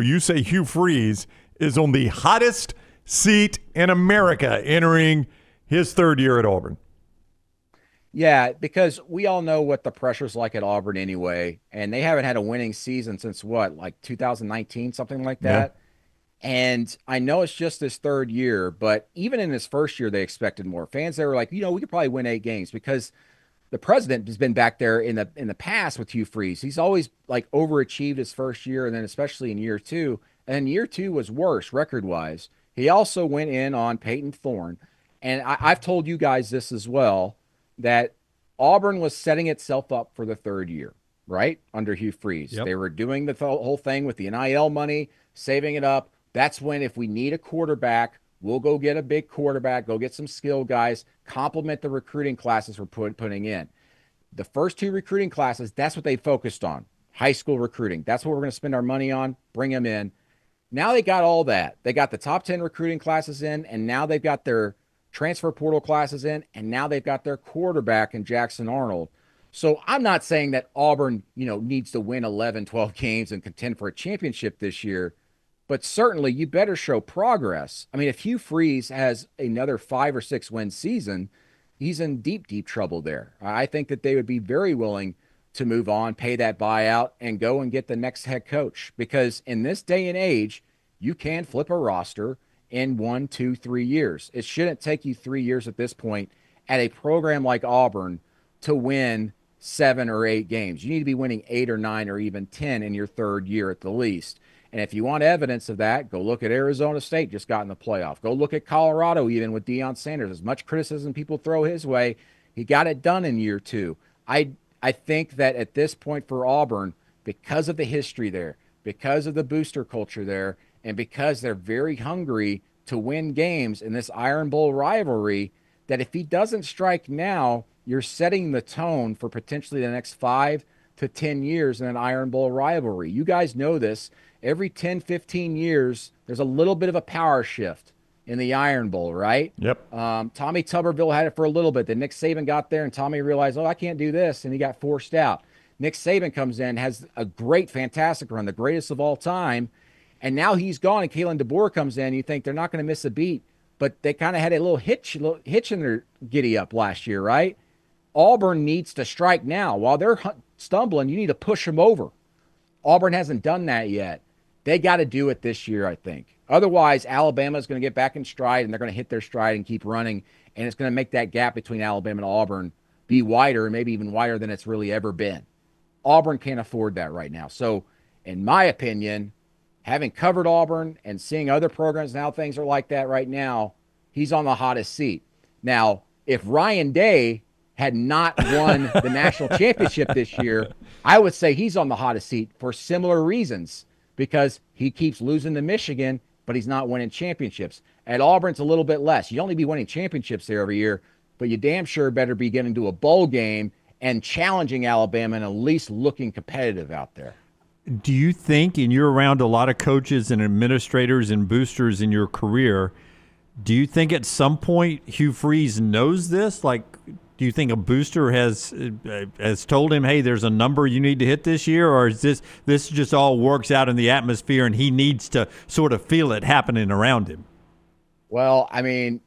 You say Hugh Freeze is on the hottest seat in America entering his third year at Auburn. Yeah, because we all know what the pressure's like at Auburn anyway, and they haven't had a winning season since what, like 2019, something like Yeah. that. And I know it's just his third year, but even in his first year, they expected more. Fans, they were like, we could probably win 8 games because the president has been back there in the past with Hugh Freeze. He's always like overachieved his first year, and then especially in year two. And year two was worse record wise. He also went in on Peyton Thorne, and I've told you guys this as well that Auburn was setting itself up for the third year, right under Hugh Freeze. Yep. They were doing the whole thing with the NIL money, saving it up. That's when if we need a quarterback, we'll go get a big quarterback, go get some skill guys, complement the recruiting classes we're putting in. The first two recruiting classes, that's what they focused on. High school recruiting. That's what we're going to spend our money on. Bring them in. Now they got all that. They got the top 10 recruiting classes in, and now they've got their transfer portal classes in, and now they've got their quarterback in Jackson Arnold. So I'm not saying that Auburn, needs to win 11, 12 games and contend for a championship this year, but certainly you better show progress. I mean, if Hugh Freeze has another 5 or 6 win season, he's in deep, deep trouble there. I think that they would be very willing to move on, pay that buyout, and go and get the next head coach. Because in this day and age, you can flip a roster in 1, 2, 3 years. It shouldn't take you 3 years at this point at a program like Auburn to win 7 or 8 games. You need to be winning 8 or 9 or even 10 in your third year at the least. And if you want evidence of that, go look at Arizona State, just got in the playoff. Go look at Colorado, even with Deion Sanders. As much criticism people throw his way, he got it done in year two. I think that at this point for Auburn, because of the history there, because of the booster culture there, and because they're very hungry to win games in this Iron Bowl rivalry, that if he doesn't strike now, you're setting the tone for potentially the next 5 to 10 years in an Iron Bowl rivalry. You guys know this. Every 10, 15 years, there's a little bit of a power shift in the Iron Bowl, right? Yep. Tommy Tuberville had it for a little bit. Then Nick Saban got there, and Tommy realized, oh, I can't do this, and he got forced out. Nick Saban comes in, has a great, fantastic run, the greatest of all time, and now he's gone, and Kalen DeBoer comes in. You think they're not going to miss a beat, but they kind of had a little hitch in their giddy up last year, right? Auburn needs to strike now. While they're stumbling, you need to push them over. Auburn hasn't done that yet. They got to do it this year, I think. Otherwise, Alabama is going to get back in stride, and they're going to hit their stride and keep running, and it's going to make that gap between Alabama and Auburn be wider, and maybe even wider than it's really ever been. Auburn can't afford that right now. So, in my opinion, having covered Auburn and seeing other programs and how things are like that right now, he's on the hottest seat. Now, if Ryan Day had not won the national championship this year, I would say he's on the hottest seat for similar reasons because he keeps losing to Michigan, but he's not winning championships. At Auburn, it's a little bit less. You only be winning championships there every year, but you damn sure better be getting to a bowl game and challenging Alabama and at least looking competitive out there. Do you think, and you're around a lot of coaches and administrators and boosters in your career, do you think at some point Hugh Freeze knows this? Like, do you think a booster has told him, "Hey, there's a number you need to hit this year," or is this just all works out in the atmosphere and he needs to sort of feel it happening around him? Well, I mean,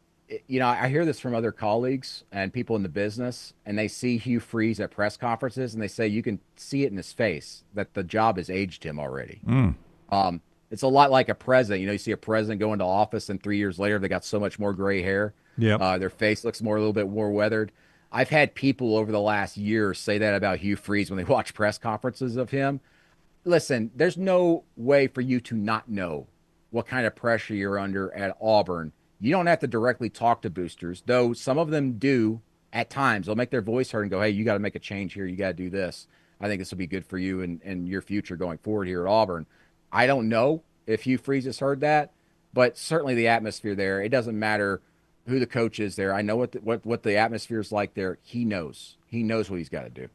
I hear this from other colleagues and people in the business, and they see Hugh Freeze at press conferences, and they say you can see it in his face that the job has aged him already. Mm. It's a lot like a president. You see a president go into office, and 3 years later, they got so much more gray hair. Yep. Their face looks a little bit more weathered. I've had people over the last year say that about Hugh Freeze when they watch press conferences of him. Listen, there's no way for you to not know what kind of pressure you're under at Auburn. You don't have to directly talk to boosters, though some of them do at times. They'll make their voice heard and go, hey, you got to make a change here. You got to do this. I think this will be good for you and your future going forward here at Auburn. I don't know if Hugh Freeze has heard that, but certainly the atmosphere there, it doesn't matter who the coach is there. I know what the atmosphere is like there. He knows. He knows what he's got to do.